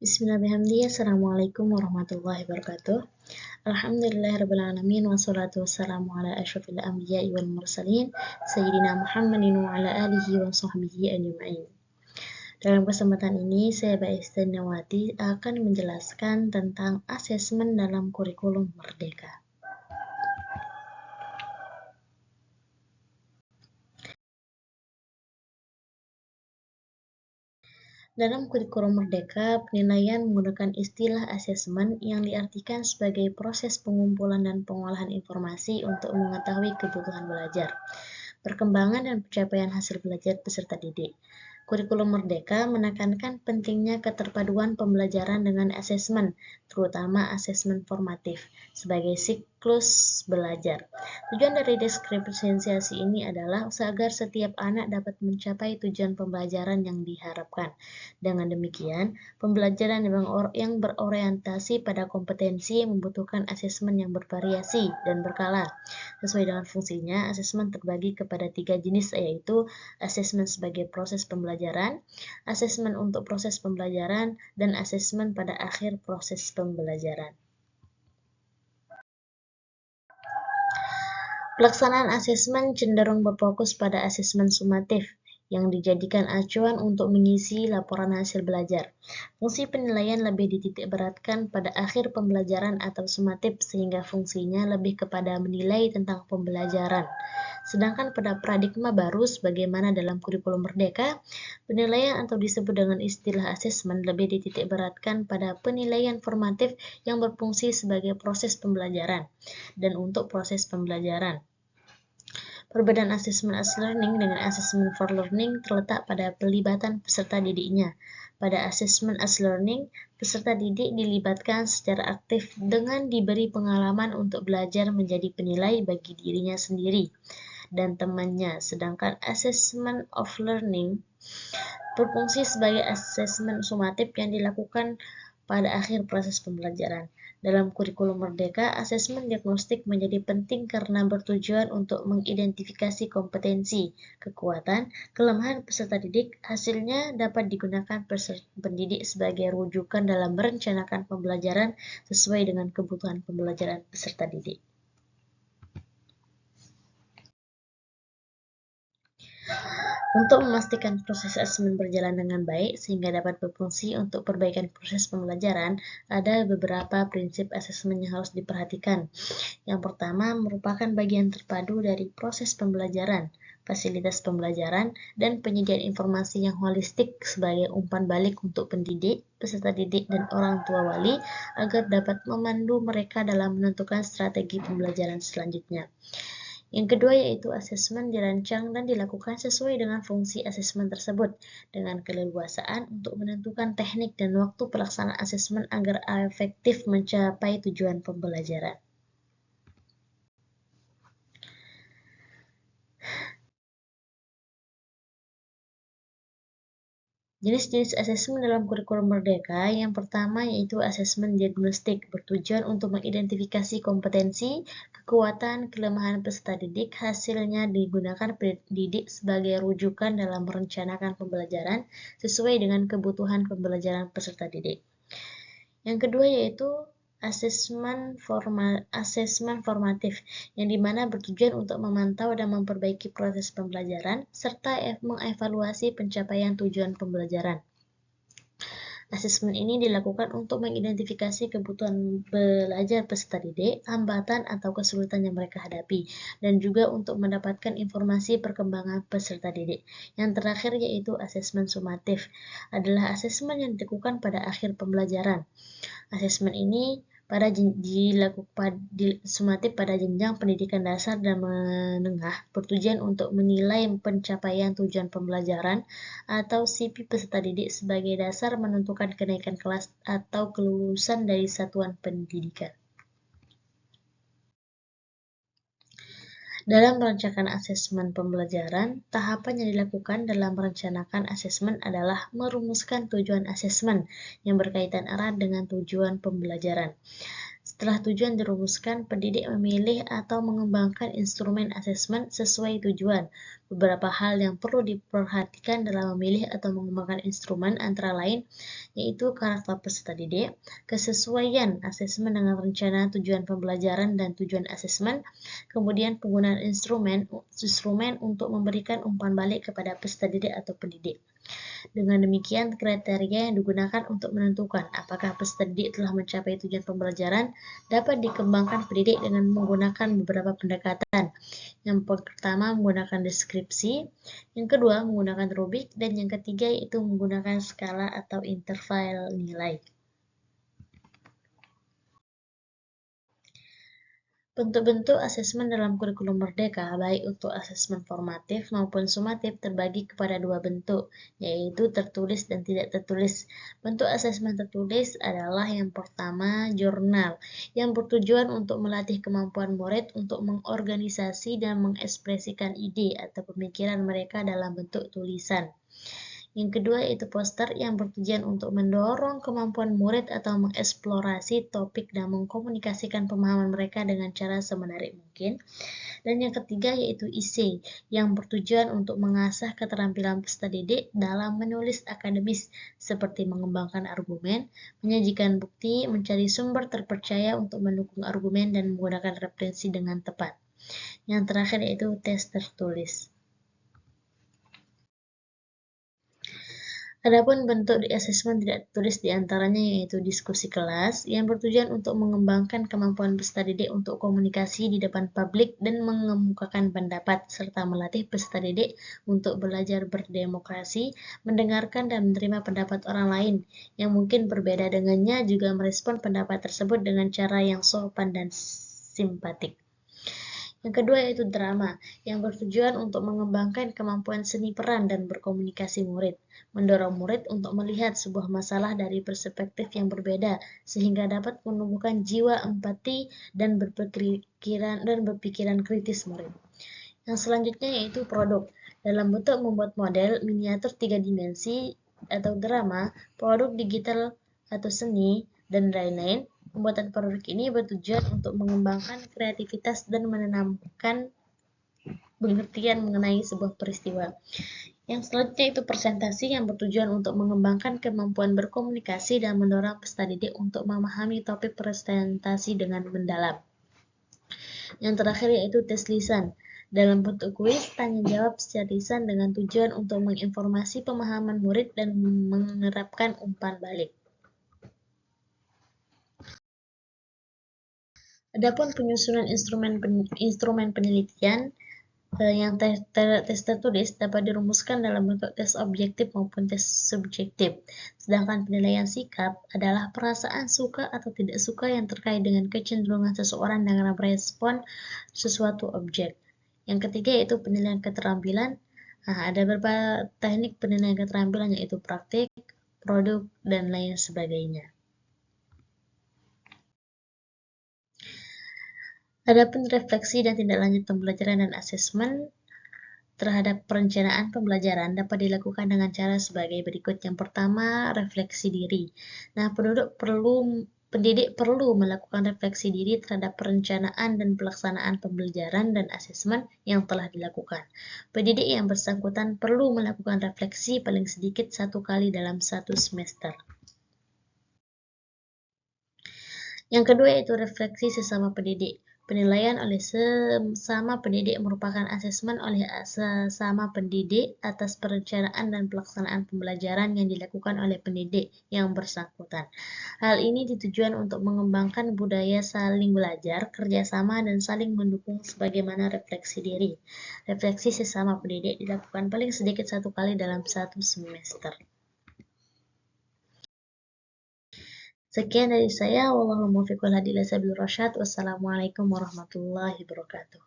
Bismillahirrahmanirrahim. Assalamualaikum warahmatullahi wabarakatuh. Alhamdulillahirrahmanirrahim. Wassalatu wassalamu ala asyrafil anbiya'i wal mursalin Sayyidina Muhammadin wa ala alihi wa sahbihi ajma'in. Dalam kesempatan ini, saya Baiz Nawati akan menjelaskan tentang asesmen dalam kurikulum Merdeka. Dalam kurikulum Merdeka, penilaian menggunakan istilah asesmen yang diartikan sebagai proses pengumpulan dan pengolahan informasi untuk mengetahui kebutuhan belajar, perkembangan dan pencapaian hasil belajar peserta didik. Kurikulum Merdeka menekankan pentingnya keterpaduan pembelajaran dengan asesmen, terutama asesmen formatif, sebagai siklus belajar. Tujuan dari diferensiasi ini adalah agar setiap anak dapat mencapai tujuan pembelajaran yang diharapkan. Dengan demikian, pembelajaran yang berorientasi pada kompetensi membutuhkan asesmen yang bervariasi dan berkala. Sesuai dengan fungsinya, asesmen terbagi kepada 3 jenis, yaitu asesmen sebagai proses pembelajaran, asesmen untuk proses pembelajaran, dan asesmen pada akhir proses pembelajaran. Pelaksanaan asesmen cenderung berfokus pada asesmen sumatif, yang dijadikan acuan untuk mengisi laporan hasil belajar. Fungsi penilaian lebih dititikberatkan pada akhir pembelajaran atau sumatif, sehingga fungsinya lebih kepada menilai tentang pembelajaran. Sedangkan pada paradigma baru sebagaimana dalam kurikulum Merdeka, penilaian atau disebut dengan istilah asesmen lebih dititikberatkan pada penilaian formatif yang berfungsi sebagai proses pembelajaran dan untuk proses pembelajaran. Perbedaan asesmen as learning dengan asesmen for learning terletak pada pelibatan peserta didiknya. Pada asesmen as learning, peserta didik dilibatkan secara aktif dengan diberi pengalaman untuk belajar menjadi penilai bagi dirinya sendiri dan temannya. Sedangkan asesmen of learning berfungsi sebagai asesmen sumatif yang dilakukan pada akhir proses pembelajaran. Dalam kurikulum Merdeka, asesmen diagnostik menjadi penting karena bertujuan untuk mengidentifikasi kompetensi, kekuatan, kelemahan peserta didik. Hasilnya dapat digunakan pendidik sebagai rujukan dalam merencanakan pembelajaran sesuai dengan kebutuhan pembelajaran peserta didik. Untuk memastikan proses asesmen berjalan dengan baik sehingga dapat berfungsi untuk perbaikan proses pembelajaran, ada beberapa prinsip asesmen yang harus diperhatikan. Yang pertama merupakan bagian terpadu dari proses pembelajaran, fasilitas pembelajaran, dan penyediaan informasi yang holistik sebagai umpan balik untuk pendidik, peserta didik, dan orang tua wali agar dapat memandu mereka dalam menentukan strategi pembelajaran selanjutnya. Yang kedua yaitu asesmen dirancang dan dilakukan sesuai dengan fungsi asesmen tersebut dengan keleluasaan untuk menentukan teknik dan waktu pelaksanaan asesmen agar efektif mencapai tujuan pembelajaran. Jenis-jenis asesmen dalam kurikulum Merdeka, yang pertama yaitu asesmen diagnostik, bertujuan untuk mengidentifikasi kompetensi, kekuatan, kelemahan peserta didik. Hasilnya digunakan pendidik sebagai rujukan dalam merencanakan pembelajaran sesuai dengan kebutuhan pembelajaran peserta didik. Yang kedua yaitu asesmen formatif, yang dimana bertujuan untuk memantau dan memperbaiki proses pembelajaran serta mengevaluasi pencapaian tujuan pembelajaran. Asesmen ini dilakukan untuk mengidentifikasi kebutuhan belajar peserta didik, hambatan atau kesulitan yang mereka hadapi, dan juga untuk mendapatkan informasi perkembangan peserta didik. Yang terakhir yaitu asesmen sumatif, adalah asesmen yang dilakukan pada akhir pembelajaran. Asesmen ini dilakukan sumatif pada jenjang pendidikan dasar dan menengah, bertujuan untuk menilai pencapaian tujuan pembelajaran atau CP peserta didik sebagai dasar menentukan kenaikan kelas atau kelulusan dari satuan pendidikan. Dalam merencanakan asesmen pembelajaran, tahapan yang dilakukan dalam merencanakan asesmen adalah merumuskan tujuan asesmen yang berkaitan erat dengan tujuan pembelajaran. Setelah tujuan dirumuskan, pendidik memilih atau mengembangkan instrumen asesmen sesuai tujuan. Beberapa hal yang perlu diperhatikan dalam memilih atau mengembangkan instrumen antara lain yaitu karakter peserta didik, kesesuaian asesmen dengan rencana tujuan pembelajaran dan tujuan asesmen, kemudian penggunaan instrumen untuk memberikan umpan balik kepada peserta didik atau pendidik. Dengan demikian, kriteria yang digunakan untuk menentukan apakah peserta didik telah mencapai tujuan pembelajaran dapat dikembangkan pendidik dengan menggunakan beberapa pendekatan. Yang pertama menggunakan deskripsi, yang kedua menggunakan rubrik, dan yang ketiga yaitu menggunakan skala atau interval nilai. Bentuk-bentuk asesmen dalam kurikulum Merdeka, baik untuk asesmen formatif maupun sumatif, terbagi kepada dua bentuk, yaitu tertulis dan tidak tertulis. Bentuk asesmen tertulis adalah yang pertama, jurnal, yang bertujuan untuk melatih kemampuan murid untuk mengorganisasi dan mengekspresikan ide atau pemikiran mereka dalam bentuk tulisan. Yang kedua yaitu poster yang bertujuan untuk mendorong kemampuan murid atau mengeksplorasi topik dan mengkomunikasikan pemahaman mereka dengan cara semenarik mungkin. Dan yang ketiga yaitu essay yang bertujuan untuk mengasah keterampilan peserta didik dalam menulis akademis seperti mengembangkan argumen, menyajikan bukti, mencari sumber terpercaya untuk mendukung argumen dan menggunakan referensi dengan tepat. Yang terakhir yaitu tes tertulis. Adapun bentuk asesmen tidak tertulis diantaranya yaitu diskusi kelas yang bertujuan untuk mengembangkan kemampuan peserta didik untuk komunikasi di depan publik dan mengemukakan pendapat, serta melatih peserta didik untuk belajar berdemokrasi, mendengarkan dan menerima pendapat orang lain yang mungkin berbeda dengannya, juga merespon pendapat tersebut dengan cara yang sopan dan simpatik. Yang kedua yaitu drama, yang bertujuan untuk mengembangkan kemampuan seni peran dan berkomunikasi murid, mendorong murid untuk melihat sebuah masalah dari perspektif yang berbeda, sehingga dapat menumbuhkan jiwa empati dan berpikiran kritis murid. Yang selanjutnya yaitu produk, dalam bentuk membuat model miniatur 3 dimensi atau drama, produk digital atau seni, dan lain-lain. Pembuatan produk ini bertujuan untuk mengembangkan kreativitas dan menanamkan pengertian mengenai sebuah peristiwa. Yang selanjutnya itu presentasi yang bertujuan untuk mengembangkan kemampuan berkomunikasi dan mendorong peserta didik untuk memahami topik presentasi dengan mendalam. Yang terakhir yaitu tes lisan, dalam bentuk kuis tanya jawab secara lisan dengan tujuan untuk menginformasi pemahaman murid dan menerapkan umpan balik. Adapun penyusunan instrumen penelitian yang tes tertulis dapat dirumuskan dalam bentuk tes objektif maupun tes subjektif. Sedangkan penilaian sikap adalah perasaan suka atau tidak suka yang terkait dengan kecenderungan seseorang dalam merespon sesuatu objek. Yang ketiga yaitu penilaian keterampilan. Ada beberapa teknik penilaian keterampilan yaitu praktik, produk, dan lain sebagainya. Adapun refleksi dan tindak lanjut pembelajaran dan asesmen terhadap perencanaan pembelajaran dapat dilakukan dengan cara sebagai berikut. Yang pertama, refleksi diri. Nah, pendidik perlu melakukan refleksi diri terhadap perencanaan dan pelaksanaan pembelajaran dan asesmen yang telah dilakukan. Pendidik yang bersangkutan perlu melakukan refleksi paling sedikit 1 kali dalam 1 semester. Yang kedua yaitu refleksi sesama pendidik. Penilaian oleh sesama pendidik merupakan asesmen oleh sesama pendidik atas perencanaan dan pelaksanaan pembelajaran yang dilakukan oleh pendidik yang bersangkutan. Hal ini ditujuan untuk mengembangkan budaya saling belajar, kerjasama, dan saling mendukung sebagaimana refleksi diri. Refleksi sesama pendidik dilakukan paling sedikit 1 kali dalam 1 semester. Sekian dari saya. Wallahul muwaffiq wal hadi ila sabilir rasyad. Wassalamualaikum warahmatullahi wabarakatuh.